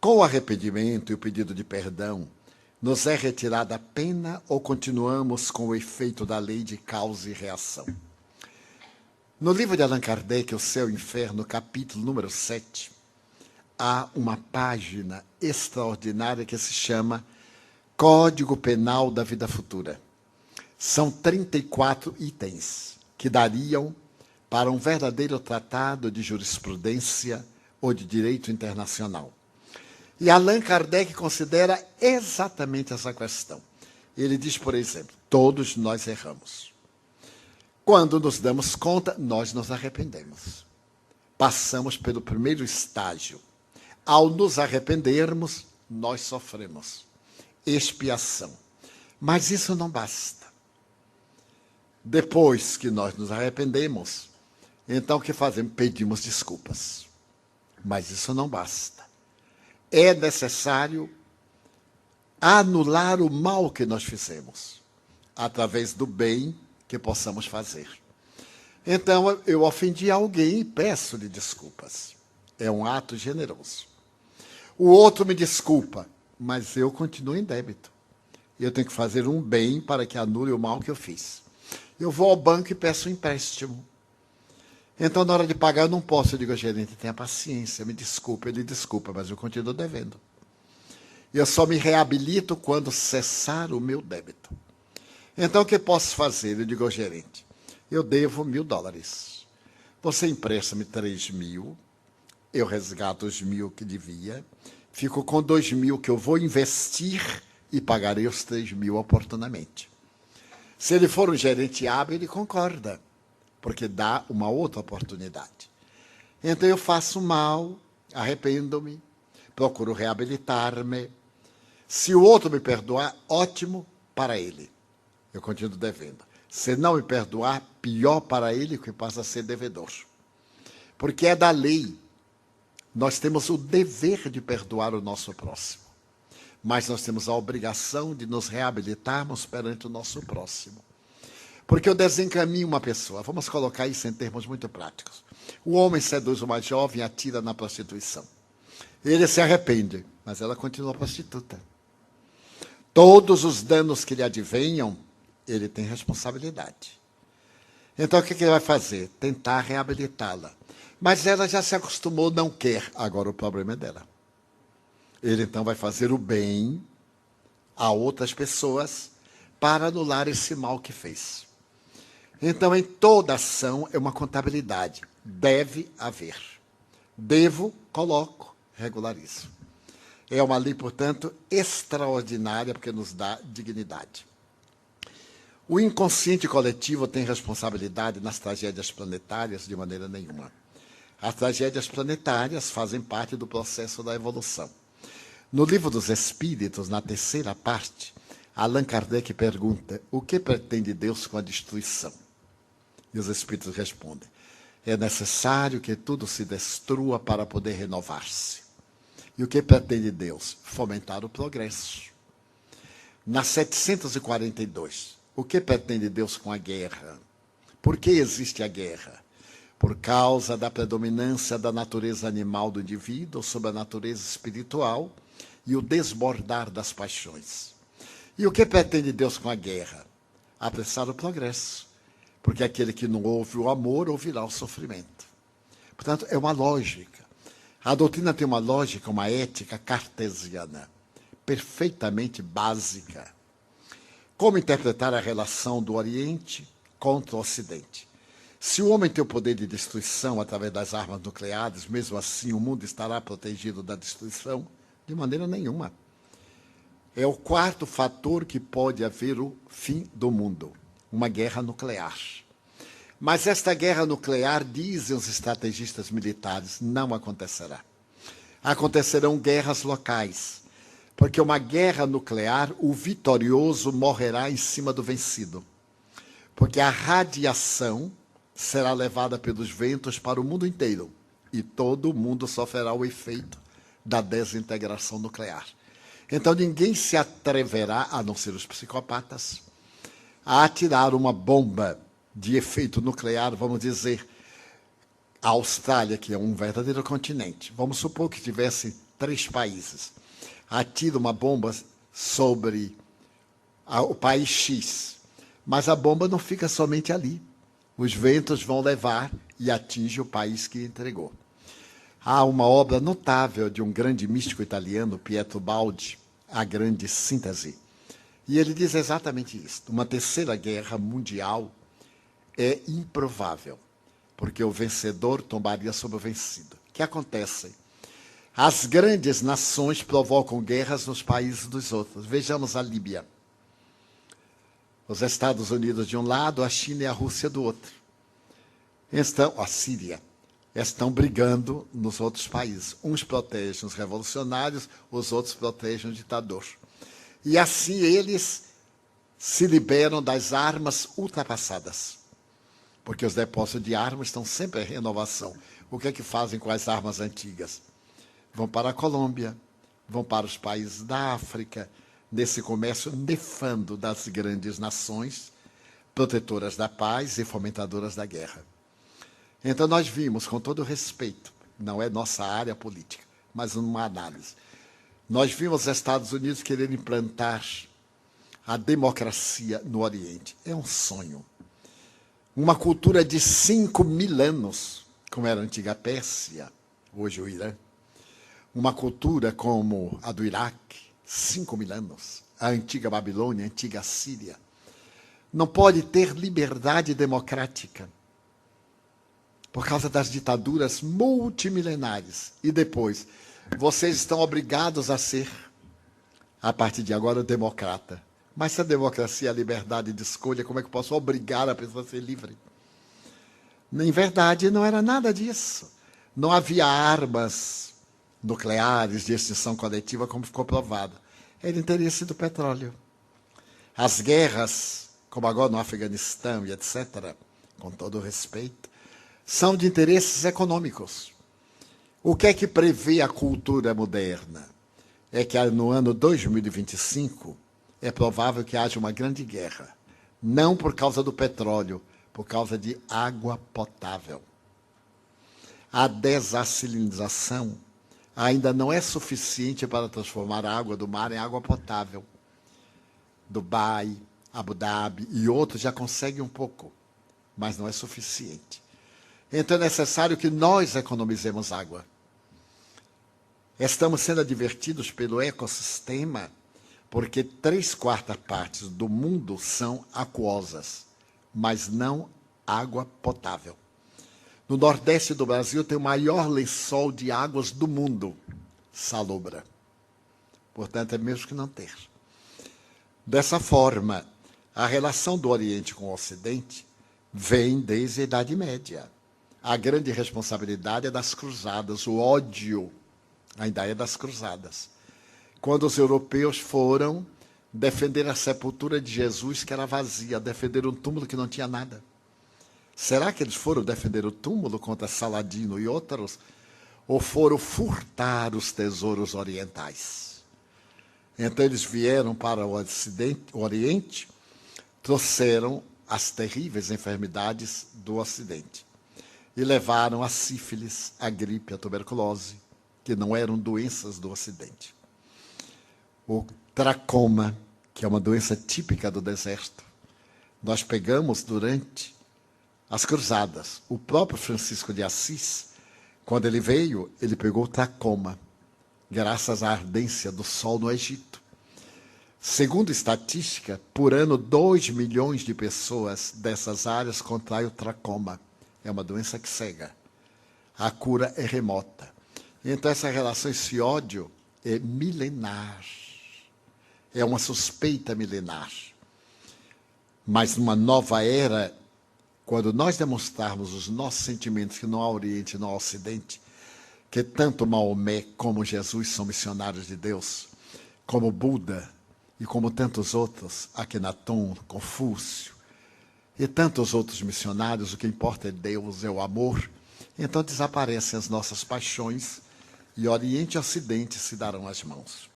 Com o arrependimento e o pedido de perdão, nos é retirada a pena ou continuamos com o efeito da lei de causa e reação? No livro de Allan Kardec, O Céu e o Inferno, capítulo número 7, há uma página extraordinária que se chama Código Penal da Vida Futura. São 34 itens que dariam para um verdadeiro tratado de jurisprudência ou de direito internacional. E Allan Kardec considera exatamente essa questão. Ele diz, por exemplo, todos nós erramos. Quando nos damos conta, nós nos arrependemos. Passamos pelo primeiro estágio. Ao nos arrependermos, nós sofremos expiação. Mas isso não basta. Depois que nós nos arrependemos, então o que fazemos? Pedimos desculpas. Mas isso não basta. É necessário anular o mal que nós fizemos, através do bem que possamos fazer. Então, eu ofendi alguém e peço-lhe desculpas. É um ato generoso. O outro me desculpa, mas eu continuo em débito. Eu tenho que fazer um bem para que anule o mal que eu fiz. Eu vou ao banco e peço um empréstimo. Então, na hora de pagar, eu não posso. Eu digo, gerente, tenha paciência, me desculpe. Ele desculpa, mas eu continuo devendo. Eu só me reabilito quando cessar o meu débito. Então, o que posso fazer? Eu digo ao gerente, eu devo $1.000. Você empresta-me 3.000, eu resgato os 1.000 que devia, fico com 2.000 que eu vou investir e pagarei os 3.000 oportunamente. Se ele for um gerente hábil, ele concorda, porque dá uma outra oportunidade. Então, eu faço mal, arrependo-me, procuro reabilitar-me. Se o outro me perdoar, ótimo para ele. Eu continuo devendo. Se não me perdoar, pior para ele, que passa a ser devedor. Porque é da lei. Nós temos o dever de perdoar o nosso próximo. Mas nós temos a obrigação de nos reabilitarmos perante o nosso próximo. Porque eu desencaminho uma pessoa. Vamos colocar isso em termos muito práticos. O homem seduz uma jovem e atira na prostituição. Ele se arrepende, mas ela continua prostituta. Todos os danos que lhe advenham, ele tem responsabilidade. Então, o que ele vai fazer? Tentar reabilitá-la. Mas ela já se acostumou, não quer. Agora o problema é dela. Ele, então, vai fazer o bem a outras pessoas para anular esse mal que fez. Então, em toda ação, é uma contabilidade. Deve haver. Devo, coloco, regularizo. É uma lei, portanto, extraordinária, porque nos dá dignidade. O inconsciente coletivo tem responsabilidade nas tragédias planetárias de maneira nenhuma. As tragédias planetárias fazem parte do processo da evolução. No Livro dos Espíritos, na terceira parte, Allan Kardec pergunta, o que pretende Deus com a destruição? E os Espíritos respondem, é necessário que tudo se destrua para poder renovar-se. E o que pretende Deus? Fomentar o progresso. Na 742, o que pretende Deus com a guerra? Por que existe a guerra? Por causa da predominância da natureza animal do indivíduo sobre a natureza espiritual e o desbordar das paixões. E o que pretende Deus com a guerra? Apressar o progresso. Porque aquele que não ouve o amor, ouvirá o sofrimento. Portanto, é uma lógica. A doutrina tem uma lógica, uma ética cartesiana, perfeitamente básica. Como interpretar a relação do Oriente contra o Ocidente? Se o homem tem o poder de destruição através das armas nucleares, mesmo assim o mundo estará protegido da destruição? De maneira nenhuma. É o quarto fator que pode haver o fim do mundo, uma guerra nuclear. Mas esta guerra nuclear, dizem os estrategistas militares, não acontecerá. Acontecerão guerras locais, porque uma guerra nuclear, o vitorioso morrerá em cima do vencido. Porque a radiação será levada pelos ventos para o mundo inteiro e todo mundo sofrerá o efeito da desintegração nuclear. Então ninguém se atreverá, a não ser os psicopatas, a atirar uma bomba de efeito nuclear, vamos dizer, a Austrália, que é um verdadeiro continente. Vamos supor que tivesse 3 países. Atira uma bomba sobre o país X. Mas a bomba não fica somente ali. Os ventos vão levar e atinge o país que entregou. Há uma obra notável de um grande místico italiano, Pietro Baldi, A Grande Síntese. E ele diz exatamente isso. Uma terceira guerra mundial é improvável, porque o vencedor tombaria sobre o vencido. O que acontece? As grandes nações provocam guerras nos países dos outros. Vejamos a Líbia. Os Estados Unidos de um lado, a China e a Rússia do outro. Então, a Síria. Estão brigando nos outros países. Uns protegem os revolucionários, os outros protegem o ditador. E assim eles se liberam das armas ultrapassadas. Porque os depósitos de armas estão sempre em renovação. O que é que fazem com as armas antigas? Vão para a Colômbia, vão para os países da África, nesse comércio nefando das grandes nações, protetoras da paz e fomentadoras da guerra. Então nós vimos, com todo respeito, não é nossa área política, mas uma análise, nós vimos os Estados Unidos querer implantar a democracia no Oriente. É um sonho. Uma cultura de 5.000 anos, como era a antiga Pérsia, hoje o Irã. Uma cultura como a do Iraque, 5.000 anos. A antiga Babilônia, a antiga Síria. Não pode ter liberdade democrática por causa das ditaduras multimilenares. E depois, vocês estão obrigados a ser, a partir de agora, democrata. Mas se a democracia é a liberdade de escolha, como é que eu posso obrigar a pessoa a ser livre? Em verdade, não era nada disso. Não havia armas nucleares de extinção coletiva, como ficou provado. Era interesse do petróleo. As guerras, como agora no Afeganistão e etc., com todo o respeito, são de interesses econômicos. O que é que prevê a cultura moderna? É que no ano 2025 é provável que haja uma grande guerra. Não por causa do petróleo, por causa de água potável. A dessalinização ainda não é suficiente para transformar a água do mar em água potável. Dubai, Abu Dhabi e outros já conseguem um pouco, mas não é suficiente. Então é necessário que nós economizemos água. Estamos sendo advertidos pelo ecossistema porque 3/4 partes do mundo são aquosas, mas não água potável. No nordeste do Brasil tem o maior lençol de águas do mundo, salobra. Portanto, é mesmo que não ter. Dessa forma, a relação do Oriente com o Ocidente vem desde a Idade Média. A grande responsabilidade é das cruzadas, o ódio ainda é das cruzadas. Quando os europeus foram defender a sepultura de Jesus, que era vazia, defender um túmulo que não tinha nada. Será que eles foram defender o túmulo contra Saladino e outros? Ou foram furtar os tesouros orientais? Então eles vieram para o Oriente, trouxeram as terríveis enfermidades do Ocidente. E levaram a sífilis, a gripe, a tuberculose, que não eram doenças do Ocidente. O tracoma, que é uma doença típica do deserto, nós pegamos durante as cruzadas. O próprio Francisco de Assis, quando ele veio, ele pegou o tracoma, graças à ardência do sol no Egito. Segundo estatística, por ano, 2 milhões de pessoas dessas áreas contraem o tracoma. É uma doença que cega. A cura é remota. Então, essa relação, esse ódio é milenar. É uma suspeita milenar. Mas numa nova era, quando nós demonstrarmos os nossos sentimentos que não há Oriente, não há Ocidente, que tanto Maomé como Jesus são missionários de Deus, como Buda e como tantos outros, Akhenaton, Confúcio, e tantos outros missionários, o que importa é Deus, é o amor. Então desaparecem as nossas paixões e Oriente e Ocidente se darão as mãos.